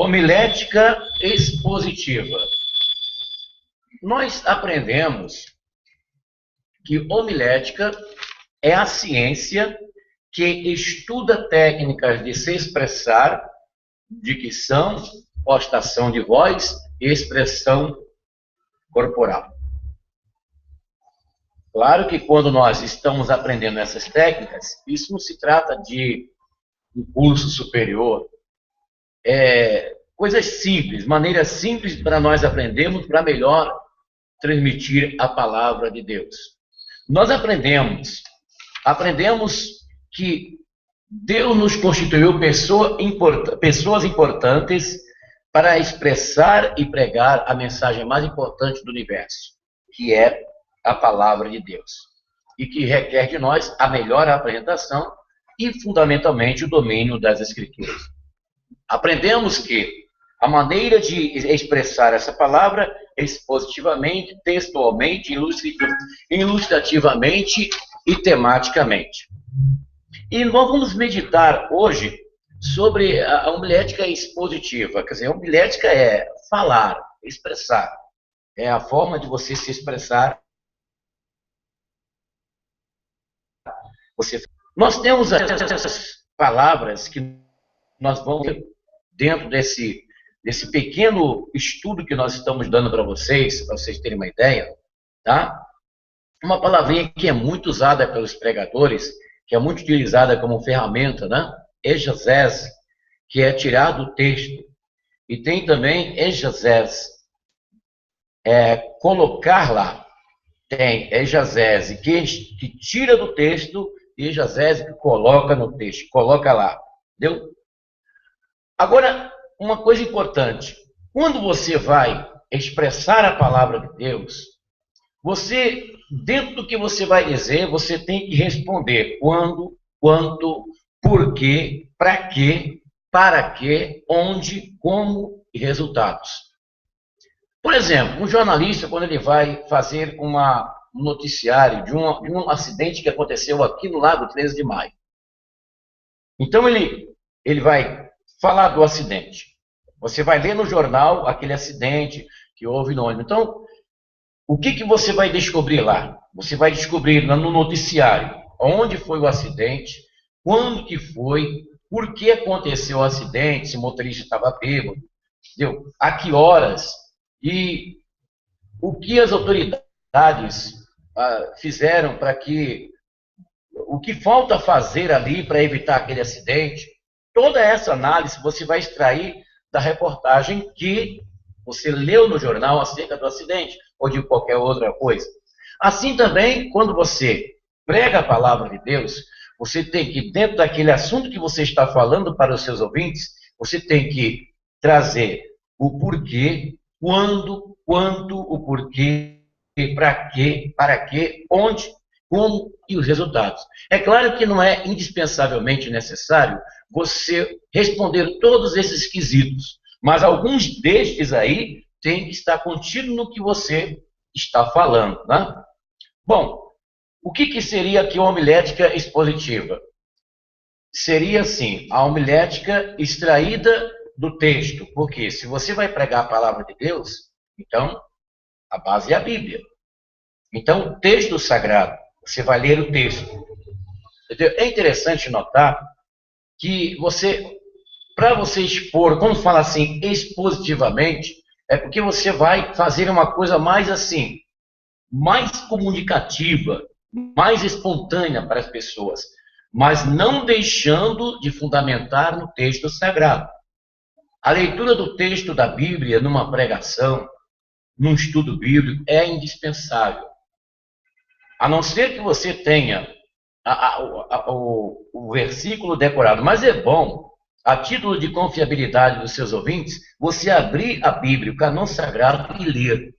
Homilética expositiva. Nós aprendemos que homilética é a ciência que estuda técnicas de se expressar, dicção, postação de voz e expressão corporal. Claro que quando nós estamos aprendendo essas técnicas, isso não se trata de um curso superior, coisas simples, maneiras simples para nós aprendermos para melhor transmitir a palavra de Deus. Nós aprendemos que Deus nos constituiu pessoas importantes para expressar e pregar a mensagem mais importante do universo, que é a palavra de Deus, e que requer de nós a melhor apresentação e, fundamentalmente, o domínio das Escrituras. Aprendemos que a maneira de expressar essa palavra é expositivamente, textualmente, ilustrativamente e tematicamente. E nós vamos meditar hoje sobre a homilética expositiva. Quer dizer, a homilética é falar, expressar. É a forma de você se expressar. Nós temos essas palavras que nós vamos ver dentro desse pequeno estudo que nós estamos dando para vocês terem uma ideia, tá? Uma palavrinha que é muito usada pelos pregadores, que é muito utilizada como ferramenta, né? Exegese, que é tirar do texto. E tem também exegese, colocar lá. Tem exegese que tira do texto e exegese que coloca no texto, coloca lá. Entendeu? Agora, uma coisa importante. Quando você vai expressar a palavra de Deus, você, dentro do que você vai dizer, você tem que responder quando, quanto, por quê, para quê, onde, como e resultados. Por exemplo, um jornalista, quando ele vai fazer um noticiário de um acidente que aconteceu aqui no Lago 13 de Maio. Então, ele vai falar do acidente. Você vai ler no jornal aquele acidente que houve no ônibus. Então, o que você vai descobrir lá? Você vai descobrir no noticiário onde foi o acidente, quando que foi, por que aconteceu o acidente, se o motorista estava bêbado, entendeu? A que horas, e o que as autoridades fizeram para que... O que falta fazer ali para evitar aquele acidente. Toda essa análise você vai extrair da reportagem que você leu no jornal acerca do acidente ou de qualquer outra coisa. Assim também, quando você prega a palavra de Deus, você tem que, dentro daquele assunto que você está falando para os seus ouvintes, você tem que trazer o porquê, quando, quanto, o porquê, para quê, onde, como e os resultados. É claro que não é indispensavelmente necessário você responder todos esses quesitos, mas alguns destes aí têm que estar contido no que você está falando, né? Bom, o que seria aqui uma homilética expositiva? Seria, assim, a homilética extraída do texto, porque se você vai pregar a palavra de Deus, então a base é a Bíblia. Então, o texto sagrado, você vai ler o texto. Entendeu? É interessante notar que para você expor, quando fala assim, expositivamente, é porque você vai fazer uma coisa mais assim, mais comunicativa, mais espontânea para as pessoas, mas não deixando de fundamentar no texto sagrado. A leitura do texto da Bíblia numa pregação, num estudo bíblico, é indispensável. A não ser que você tenha o versículo decorado, mas é bom, a título de confiabilidade dos seus ouvintes, você abrir a Bíblia, o cânon sagrado, e ler,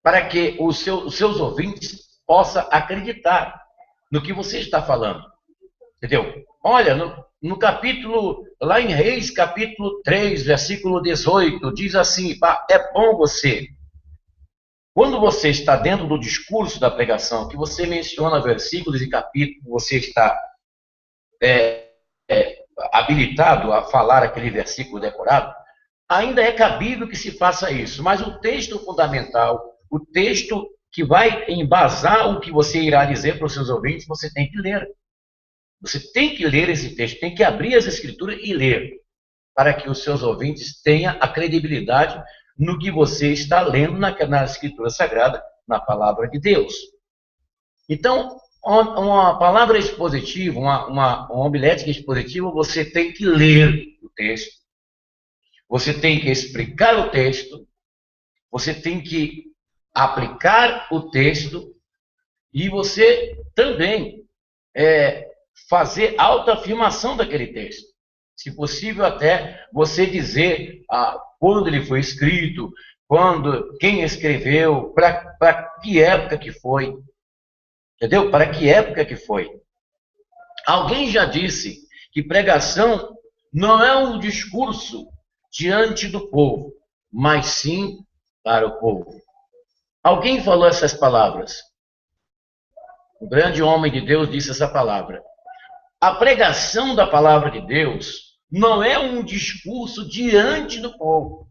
para que os seus ouvintes possam acreditar no que você está falando. Entendeu? Olha, no capítulo, lá em Reis, capítulo 3, versículo 18, diz assim, é bom você... Quando você está dentro do discurso da pregação, que você menciona versículos e capítulos, você está habilitado a falar aquele versículo decorado, ainda é cabível que se faça isso, mas o texto fundamental, o texto que vai embasar o que você irá dizer para os seus ouvintes, você tem que ler. Você tem que ler esse texto, tem que abrir as escrituras e ler, para que os seus ouvintes tenham a credibilidade no que você está lendo na escritura sagrada, na palavra de Deus. Então, uma palavra expositiva, uma homilética expositiva, você tem que ler o texto, você tem que explicar o texto, você tem que aplicar o texto e você também fazer autoafirmação daquele texto. Se possível, até você dizer quando ele foi escrito, quem escreveu, para que época que foi. Entendeu? Para que época que foi. Alguém já disse que pregação não é um discurso diante do povo, mas sim para o povo. Alguém falou essas palavras. O grande homem de Deus disse essa palavra. A pregação da palavra de Deus não é um discurso diante do povo.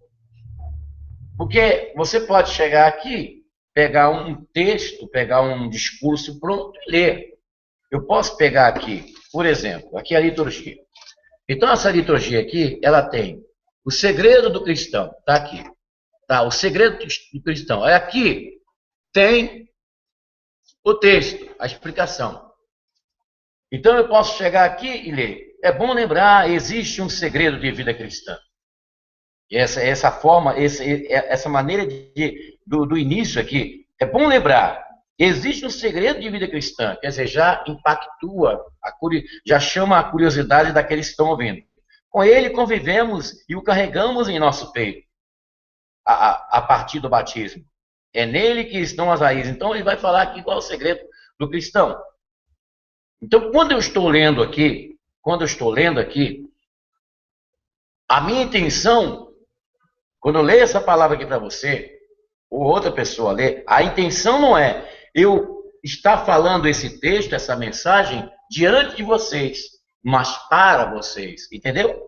Porque você pode chegar aqui, pegar um texto, pegar um discurso pronto e ler. Eu posso pegar aqui, por exemplo, aqui a liturgia. Então, essa liturgia aqui, ela tem o segredo do cristão, está aqui. Tá, o segredo do cristão. Aqui tem o texto, a explicação. Então, eu posso chegar aqui e ler. É bom lembrar, existe um segredo de vida cristã. Essa forma, essa maneira do início aqui, é bom lembrar, existe um segredo de vida cristã, quer dizer, já impactua, já chama a curiosidade daqueles que estão ouvindo. Com ele convivemos e o carregamos em nosso peito, a partir do batismo. É nele que estão as raízes. Então ele vai falar aqui qual é o segredo do cristão. Então, quando eu estou lendo aqui, a minha intenção, quando eu leio essa palavra aqui para você, ou outra pessoa lê, a intenção não é eu estar falando esse texto, essa mensagem, diante de vocês, mas para vocês, entendeu?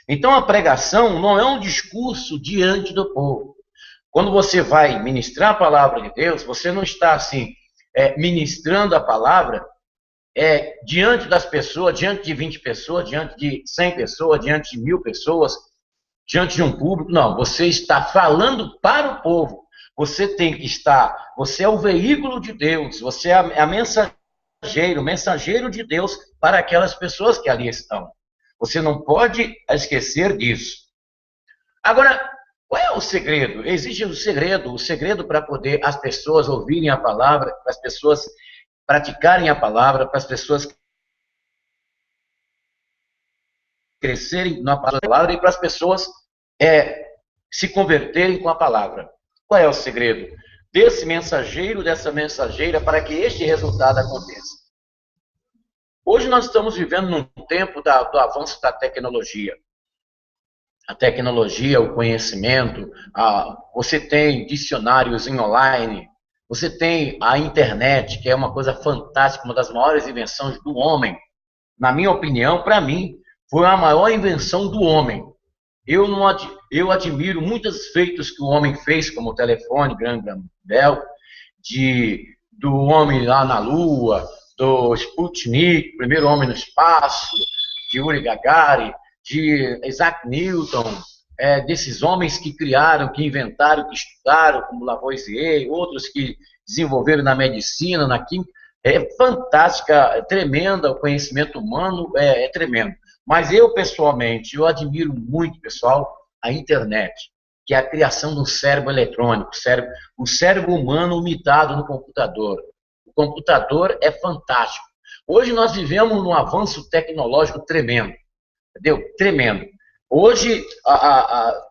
Então a pregação não é um discurso diante do povo. Quando você vai ministrar a palavra de Deus, você não está assim, ministrando a palavra diante das pessoas, diante de 20 pessoas, diante de 100 pessoas, diante de 1000 pessoas, diante de um público. Não, você está falando para o povo. Você tem que estar, você é o veículo de Deus, você é o mensageiro de Deus para aquelas pessoas que ali estão. Você não pode esquecer disso. Agora, qual é o segredo? Existe o segredo para poder as pessoas ouvirem a palavra, para as pessoas praticarem a palavra, para as pessoas crescerem na palavra e para as pessoas se converterem com a palavra. Qual é o segredo desse mensageiro, dessa mensageira, para que este resultado aconteça? Hoje nós estamos vivendo num tempo do avanço da tecnologia. A tecnologia, o conhecimento, você tem dicionários em online, você tem a internet, que é uma coisa fantástica, uma das maiores invenções do homem. Na minha opinião, para mim, foi a maior invenção do homem. Eu admiro muitos feitos que o homem fez, como o telefone, Graham Bell, do homem lá na Lua, do Sputnik, primeiro homem no espaço, de Yuri Gagarin, de Isaac Newton, desses homens que criaram, que inventaram, que estudaram, como Lavoisier, outros que desenvolveram na medicina, na química. É fantástica, é tremenda, o conhecimento humano é tremendo. Mas eu, pessoalmente, eu admiro muito, pessoal, a internet, que é a criação do cérebro eletrônico, o cérebro humano imitado no computador. O computador é fantástico. Hoje nós vivemos num avanço tecnológico tremendo, entendeu? Tremendo. Hoje,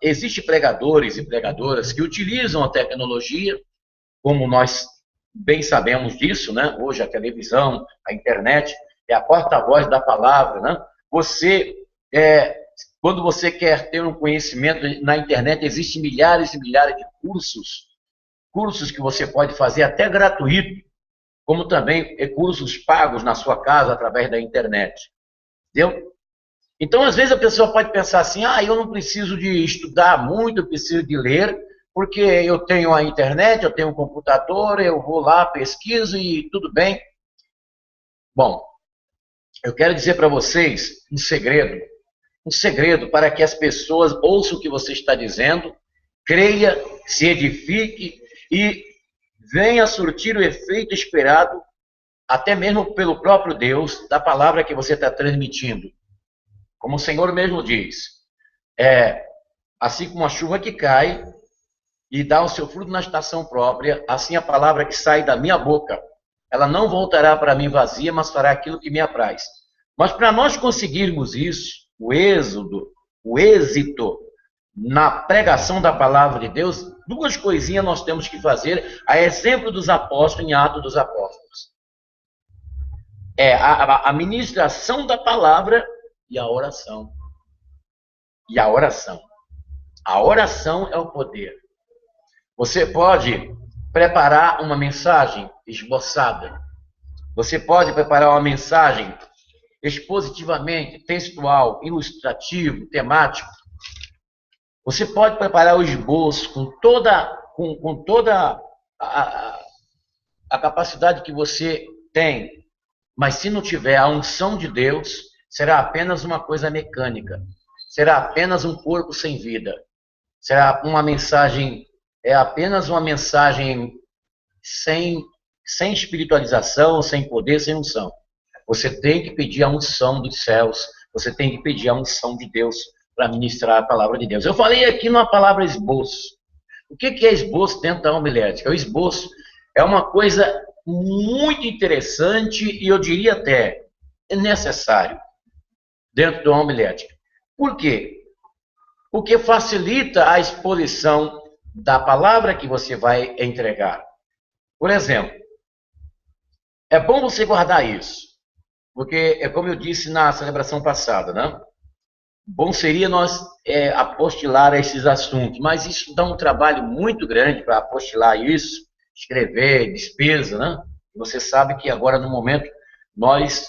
existem pregadores e pregadoras que utilizam a tecnologia, como nós bem sabemos disso, né? Hoje a televisão, a internet, é a porta-voz da palavra, né? Quando você quer ter um conhecimento na internet, existem milhares e milhares de cursos que você pode fazer até gratuito, como também cursos pagos na sua casa através da internet. Entendeu? Então, às vezes, a pessoa pode pensar assim, eu não preciso de estudar muito, eu preciso de ler, porque eu tenho a internet, eu tenho um computador, eu vou lá, pesquiso e tudo bem. Bom, eu quero dizer para vocês um segredo para que as pessoas ouçam o que você está dizendo, creia, se edifique e venha surtir o efeito esperado, até mesmo pelo próprio Deus, da palavra que você está transmitindo. Como o Senhor mesmo diz, assim como a chuva que cai e dá o seu fruto na estação própria, assim a palavra que sai da minha boca, ela não voltará para mim vazia, mas fará aquilo que me apraz. Mas para nós conseguirmos isso, o êxito na pregação da palavra de Deus, duas coisinhas nós temos que fazer, a exemplo dos apóstolos, em Atos dos Apóstolos. A ministração da palavra e a oração. E a oração. A oração é o poder. Você pode preparar uma mensagem esboçada. Você pode preparar uma mensagem expositivamente, textual, ilustrativo, temático. Você pode preparar o esboço com toda a capacidade que você tem, mas se não tiver a unção de Deus, será apenas uma coisa mecânica, será apenas um corpo sem vida, será uma mensagem, apenas uma mensagem sem espiritualização, sem poder, sem unção. Você tem que pedir a unção dos céus, você tem que pedir a unção de Deus para ministrar a palavra de Deus. Eu falei aqui numa palavra esboço. O que é esboço dentro da homilética? O esboço é uma coisa muito interessante e eu diria até necessário dentro da homilética. Por quê? Porque facilita a exposição da palavra que você vai entregar. Por exemplo, é bom você guardar isso, porque é como eu disse na celebração passada, né? Bom seria nós apostilar esses assuntos, mas isso dá um trabalho muito grande para apostilar isso, escrever, despesa, né? Você sabe que agora, no momento, nós,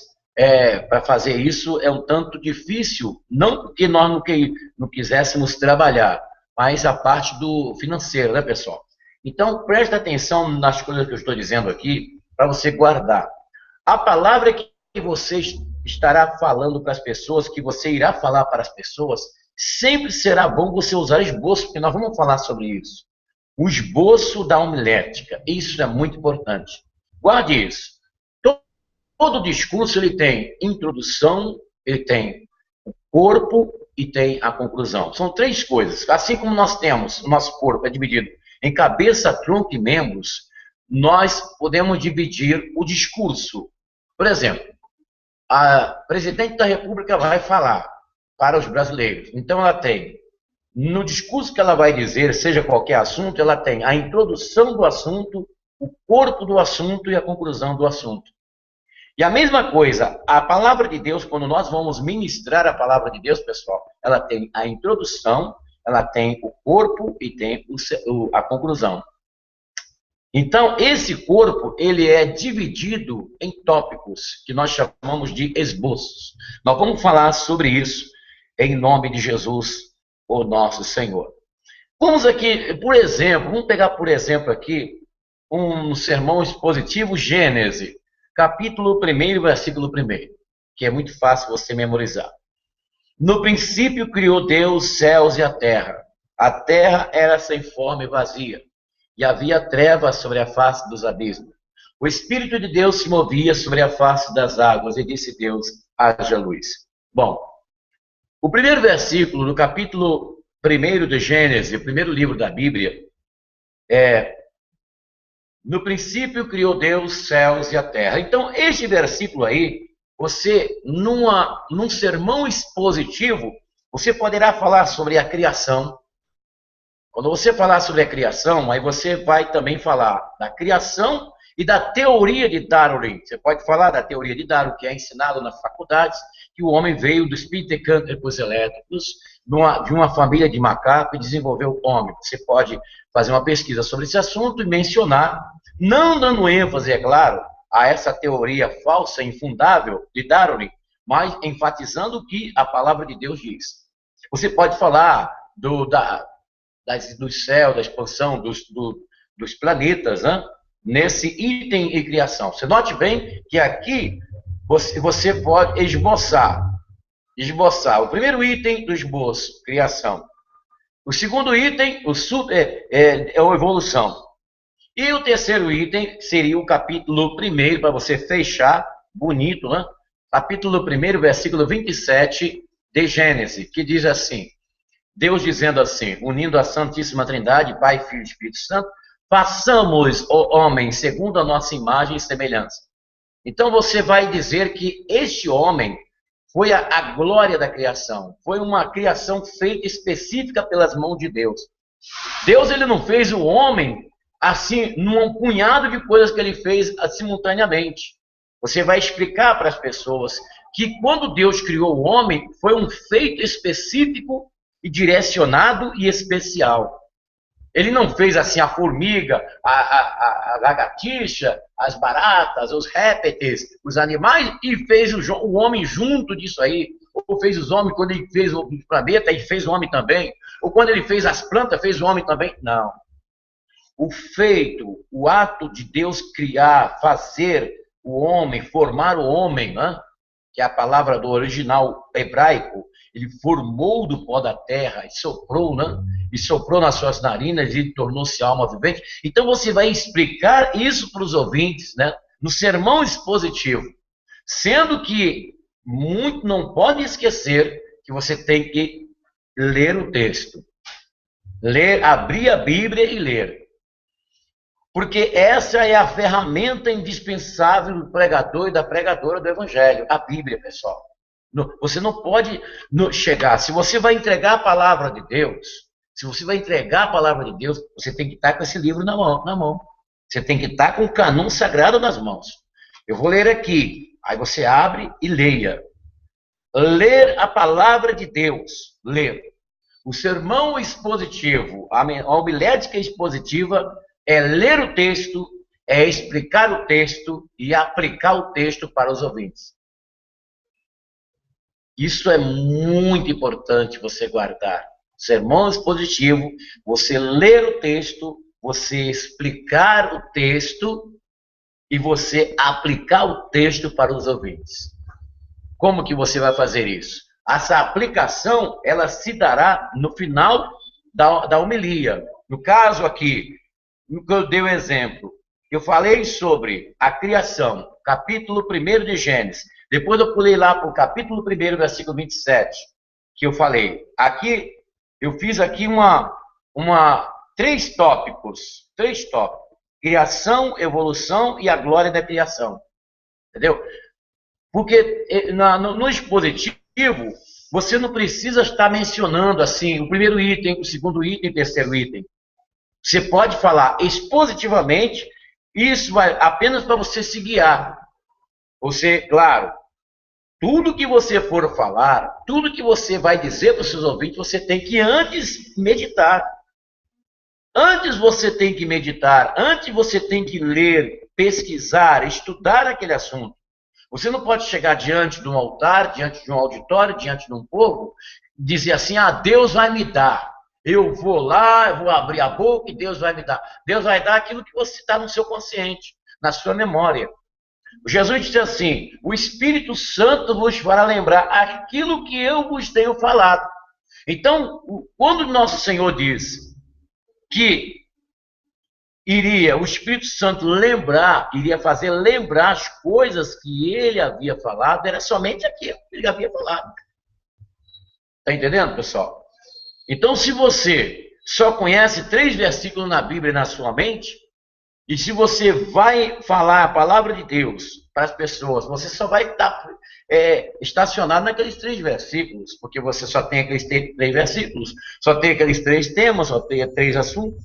para fazer isso, é um tanto difícil, não porque nós não quiséssemos trabalhar, mas a parte do financeiro, né, pessoal? Então, presta atenção nas coisas que eu estou dizendo aqui, para você guardar. A palavra que você estará falando para as pessoas, que você irá falar para as pessoas, sempre será bom você usar esboço, porque nós vamos falar sobre isso. O esboço da homilética, isso é muito importante. Guarde isso. Todo discurso ele tem introdução, ele tem o corpo e tem a conclusão. São três coisas. Assim como nós temos, o nosso corpo é dividido em cabeça, tronco e membros, nós podemos dividir o discurso. Por exemplo, a presidente da República vai falar para os brasileiros. Então, ela tem, no discurso que ela vai dizer, seja qualquer assunto, ela tem a introdução do assunto, o corpo do assunto e a conclusão do assunto. E a mesma coisa, a palavra de Deus, quando nós vamos ministrar a palavra de Deus, pessoal, ela tem a introdução, ela tem o corpo e tem a conclusão. Então, esse corpo, ele é dividido em tópicos, que nós chamamos de esboços. Nós vamos falar sobre isso em nome de Jesus, o nosso Senhor. Vamos aqui, por exemplo, vamos pegar por exemplo aqui um sermão expositivo, Gênesis, capítulo 1, versículo 1, que é muito fácil você memorizar. No princípio criou Deus os céus e a terra. A terra era sem forma e vazia, e havia trevas sobre a face dos abismos. O Espírito de Deus se movia sobre a face das águas, e disse Deus, haja luz. Bom, o primeiro versículo do capítulo 1 de Gênesis, o primeiro livro da Bíblia, no princípio criou Deus os céus e a terra. Então, este versículo aí, você, num sermão expositivo, você poderá falar sobre a criação. Quando você falar sobre a criação, aí você vai também falar da criação e da teoria de Darwin. Você pode falar da teoria de Darwin, que é ensinado nas faculdades, que o homem veio dos pitecântropos elétricos, de uma família de macaco e desenvolveu o homem. Você pode fazer uma pesquisa sobre esse assunto e mencionar, não dando ênfase, é claro, a essa teoria falsa e infundável de Darwin, mas enfatizando o que a palavra de Deus diz. Você pode falar dos céus, da expansão dos planetas, né? Nesse item em criação. Você note bem que aqui você pode esboçar. O primeiro item do esboço, criação. O segundo item, é a evolução. E o terceiro item seria o capítulo 1, para você fechar, bonito, né? Capítulo 1, versículo 27 de Gênesis, que diz assim, Deus dizendo assim, unindo a Santíssima Trindade, Pai, Filho e Espírito Santo, façamos o homem segundo a nossa imagem e semelhança. Então você vai dizer que este homem foi a glória da criação, foi uma criação feita específica pelas mãos de Deus. Deus, ele não fez o homem assim, num punhado de coisas que ele fez simultaneamente. Você vai explicar para as pessoas que quando Deus criou o homem, foi um feito específico e direcionado e especial. Ele não fez assim a formiga, a lagartixa, as baratas, os répteis, os animais, e fez o homem junto disso aí. Ou fez os homens, quando ele fez o planeta, ele fez o homem também. Ou quando ele fez as plantas, fez o homem também. Não. O feito, o ato de Deus criar, fazer o homem, formar o homem, né? Que é a palavra do original hebraico, ele formou do pó da terra e soprou, né? E soprou nas suas narinas e tornou-se alma vivente. Então você vai explicar isso para os ouvintes, né? No sermão expositivo. Sendo que muito não pode esquecer que você tem que ler o texto. Abrir a Bíblia e ler. Porque essa é a ferramenta indispensável do pregador e da pregadora do Evangelho, a Bíblia, pessoal. Você não pode chegar, se você vai entregar a palavra de Deus, você tem que estar com esse livro na mão. Você tem que estar com o cânon sagrado nas mãos. Eu vou ler aqui, aí você abre e leia. Ler a palavra de Deus, ler. O sermão expositivo, a homilética expositiva, é ler o texto, é explicar o texto e aplicar o texto para os ouvintes. Isso é muito importante você guardar. Sermão expositivo, você ler o texto, você explicar o texto e você aplicar o texto para os ouvintes. Como que você vai fazer isso? Essa aplicação, ela se dará no final da homilia. No caso aqui, no que eu dei o exemplo, eu falei sobre a criação, capítulo 1 de Gênesis. Depois eu pulei lá para o capítulo 1, versículo 27, que eu falei. Aqui, eu fiz aqui três tópicos. Criação, evolução e a glória da criação. Entendeu? Porque no expositivo, você não precisa estar mencionando assim o primeiro item, o segundo item, o terceiro item. Você pode falar expositivamente, isso vai apenas para você se guiar. Você, claro, tudo que você for falar, tudo que você vai dizer para os seus ouvintes, você tem que antes meditar. Antes você tem que meditar, antes você tem que ler, pesquisar, estudar aquele assunto. Você não pode chegar diante de um altar, diante de um auditório, diante de um povo, dizer assim, Deus vai me dar. Eu vou lá, eu vou abrir a boca e Deus vai me dar. Deus vai dar aquilo que você está no seu consciente, na sua memória. Jesus disse assim, o Espírito Santo vos fará lembrar aquilo que eu vos tenho falado. Então, quando nosso Senhor diz que o Espírito Santo iria fazer lembrar as coisas que ele havia falado, era somente aquilo que ele havia falado. Está entendendo, pessoal? Então, se você só conhece 3 versículos na Bíblia na sua mente, e se você vai falar a palavra de Deus para as pessoas, você só vai estar estacionado naqueles 3 versículos, porque você só tem aqueles 3 versículos, só tem aqueles 3 temas, só tem 3 assuntos.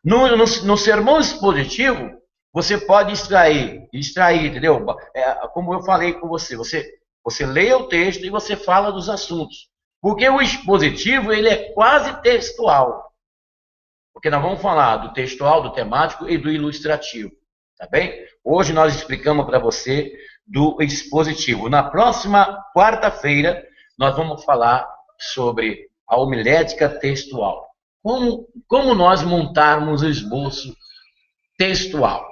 No sermão expositivo, você pode extrair, entendeu? Como eu falei com você, você lê o texto e você fala dos assuntos. Porque o expositivo, ele é quase textual. Porque nós vamos falar do textual, do temático e do ilustrativo. Tá bem? Hoje nós explicamos para você do expositivo. Na próxima quarta-feira, nós vamos falar sobre a homilética textual. Como nós montarmos o esboço textual.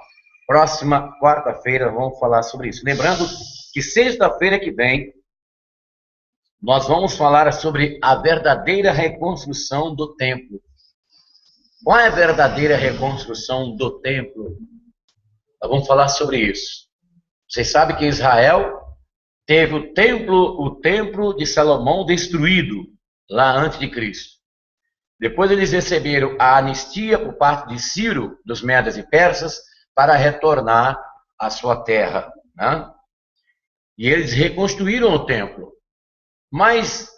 Próxima quarta-feira vamos falar sobre isso. Lembrando que sexta-feira que vem nós vamos falar sobre a verdadeira reconstrução do templo. Qual é a verdadeira reconstrução do templo? Nós vamos falar sobre isso. Vocês sabem que Israel teve o templo de Salomão destruído lá antes de Cristo. Depois eles receberam a anistia por parte de Ciro, dos Medas e Persas, para retornar à sua terra, né? E eles reconstruíram o templo. Mas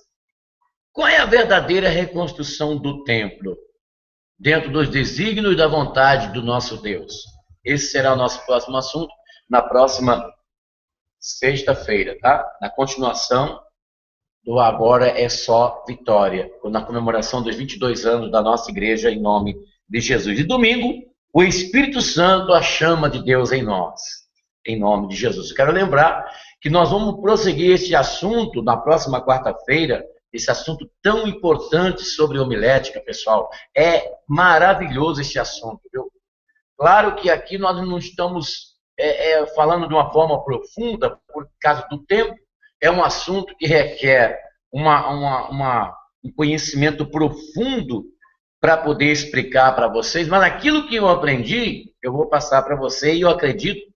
qual é a verdadeira reconstrução do templo? Dentro dos desígnios da vontade do nosso Deus. Esse será o nosso próximo assunto, na próxima sexta-feira, tá? Na continuação do Agora é Só Vitória, na comemoração dos 22 anos da nossa igreja, em nome de Jesus. E domingo, o Espírito Santo, a chama de Deus em nós, em nome de Jesus. Eu quero lembrar que nós vamos prosseguir esse assunto na próxima quarta-feira, esse assunto tão importante sobre homilética, pessoal. É maravilhoso esse assunto, viu? Claro que aqui nós não estamos falando de uma forma profunda, por causa do tempo. É um assunto que requer um conhecimento profundo para poder explicar para vocês. Mas aquilo que eu aprendi, eu vou passar para você e eu acredito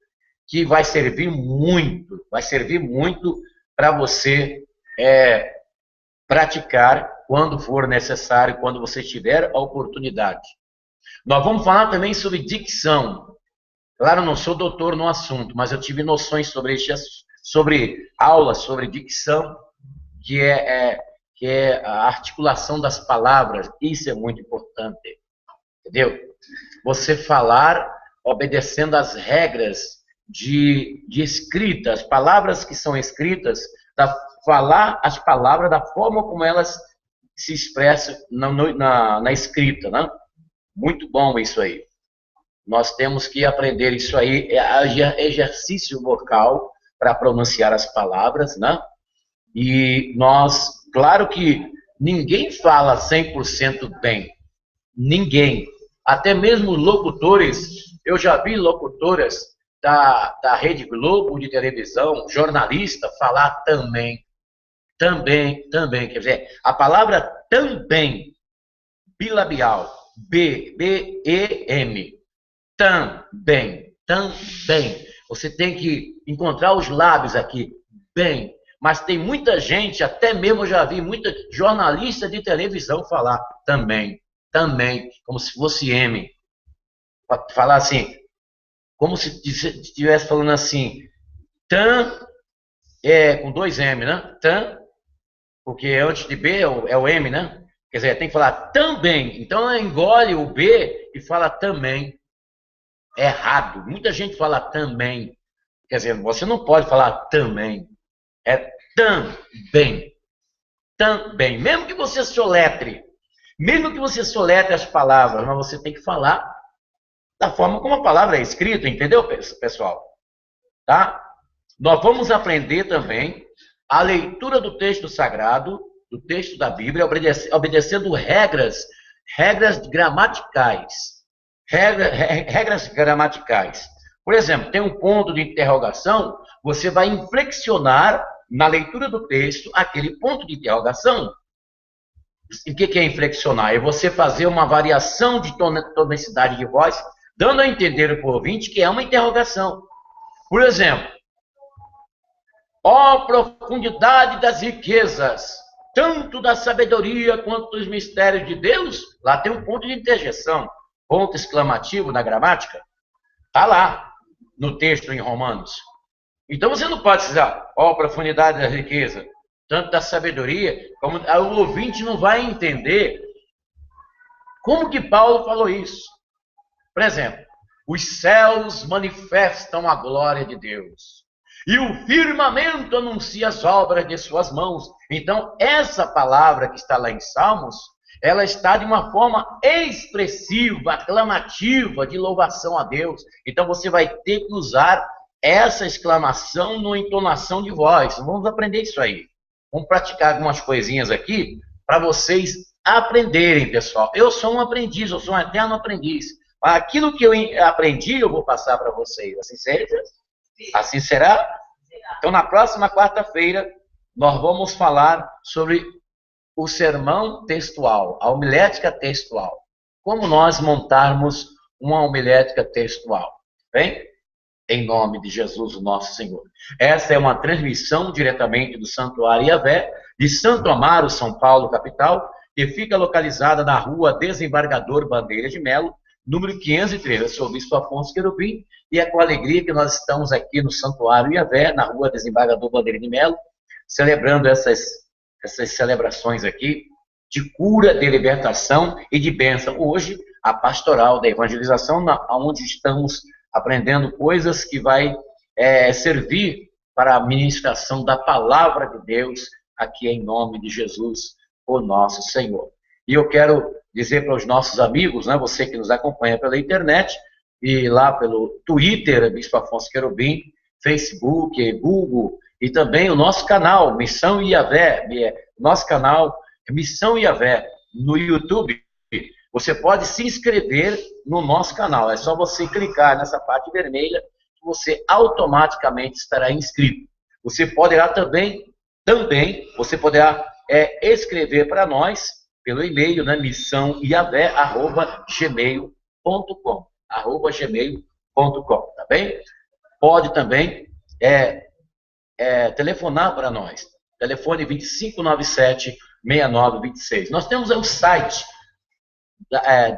que vai servir muito para você praticar quando for necessário, quando você tiver a oportunidade. Nós vamos falar também sobre dicção. Claro, eu não sou doutor no assunto, mas eu tive noções sobre aulas sobre dicção, que é a articulação das palavras. Isso é muito importante, entendeu? Você falar obedecendo às regras de escrita, as palavras que são escritas, falar as palavras da forma como elas se expressam na escrita, né? Muito bom isso aí. Nós temos que aprender isso aí, exercício vocal para pronunciar as palavras, né? E nós, claro que ninguém fala 100% bem. Ninguém. Até mesmo locutores, eu já vi locutoras da Rede Globo de televisão, jornalista, falar também. Quer dizer, a palavra também, bilabial, B-E-M, também. Você tem que encontrar os lábios aqui, bem. Mas tem muita gente, até mesmo eu já vi muita jornalista de televisão falar também, como se fosse M. Falar assim, como se estivesse falando assim, com 2 M, né? Porque antes de B é o M, né? Quer dizer, tem que falar também. Então engole o B e fala também. É errado. Muita gente fala também. Quer dizer, você não pode falar também. É também. Mesmo que você soletre as palavras, mas você tem que falar da forma como a palavra é escrita, entendeu, pessoal? Tá? Nós vamos aprender também a leitura do texto sagrado, do texto da Bíblia, obedecendo regras gramaticais. Regras gramaticais. Por exemplo, tem um ponto de interrogação, você vai inflexionar na leitura do texto aquele ponto de interrogação. E o que é inflexionar? É você fazer uma variação de tonicidade de voz, dando a entender para o ouvinte que é uma interrogação. Por exemplo, ó profundidade das riquezas, tanto da sabedoria quanto dos mistérios de Deus, lá tem um ponto de interjeição, ponto exclamativo na gramática, está lá no texto em Romanos. Então você não pode dizer, ó profundidade da riqueza, tanto da sabedoria, como o ouvinte não vai entender como que Paulo falou isso. Por exemplo, os céus manifestam a glória de Deus, e o firmamento anuncia as obras de suas mãos. Então, essa palavra que está lá em Salmos, ela está de uma forma expressiva, aclamativa, de louvação a Deus. Então, você vai ter que usar essa exclamação na entonação de voz. Vamos aprender isso aí. Vamos praticar algumas coisinhas aqui para vocês aprenderem, pessoal. Eu sou um aprendiz, eu sou um eterno aprendiz. Aquilo que eu aprendi, eu vou passar para vocês. Assim será? Assim será? Então, na próxima quarta-feira, nós vamos falar sobre o sermão textual, a homilética textual. Como nós montarmos uma homilética textual. Bem? Em nome de Jesus, o nosso Senhor. Essa é uma transmissão diretamente do Santuário Yahvé, de Santo Amaro, São Paulo, capital, que fica localizada na rua Desembargador Bandeira de Melo, número 503. Eu sou o Bispo Afonso Querubim, e é com alegria que nós estamos aqui no Santuário Yahvé, na rua Desembargador Bandeira de Melo, celebrando essas celebrações aqui de cura, de libertação e de bênção. Hoje, a pastoral da evangelização, onde estamos aprendendo coisas que vai servir para a ministração da palavra de Deus, aqui em nome de Jesus, o nosso Senhor. E eu quero dizer para os nossos amigos, né, você que nos acompanha pela internet, e lá pelo Twitter, Bispo Afonso Querubim, Facebook, Google, e também o nosso canal, Missão Yahvé, nosso canal Missão Yahvé, no YouTube. Você pode se inscrever no nosso canal. É só você clicar nessa parte vermelha que você automaticamente estará inscrito. Você poderá também você poderá escrever para nós pelo e-mail, né, missãoyahvé@gmail.com, tá bem? Pode também telefonar para nós. Telefone 2597-6926. Nós temos um site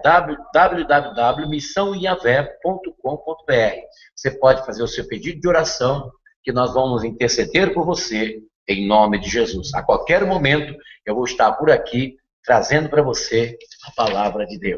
www.missãoyahvé.com.br. Você pode fazer o seu pedido de oração, que nós vamos interceder por você, em nome de Jesus. A qualquer momento, eu vou estar por aqui, trazendo para você a palavra de Deus.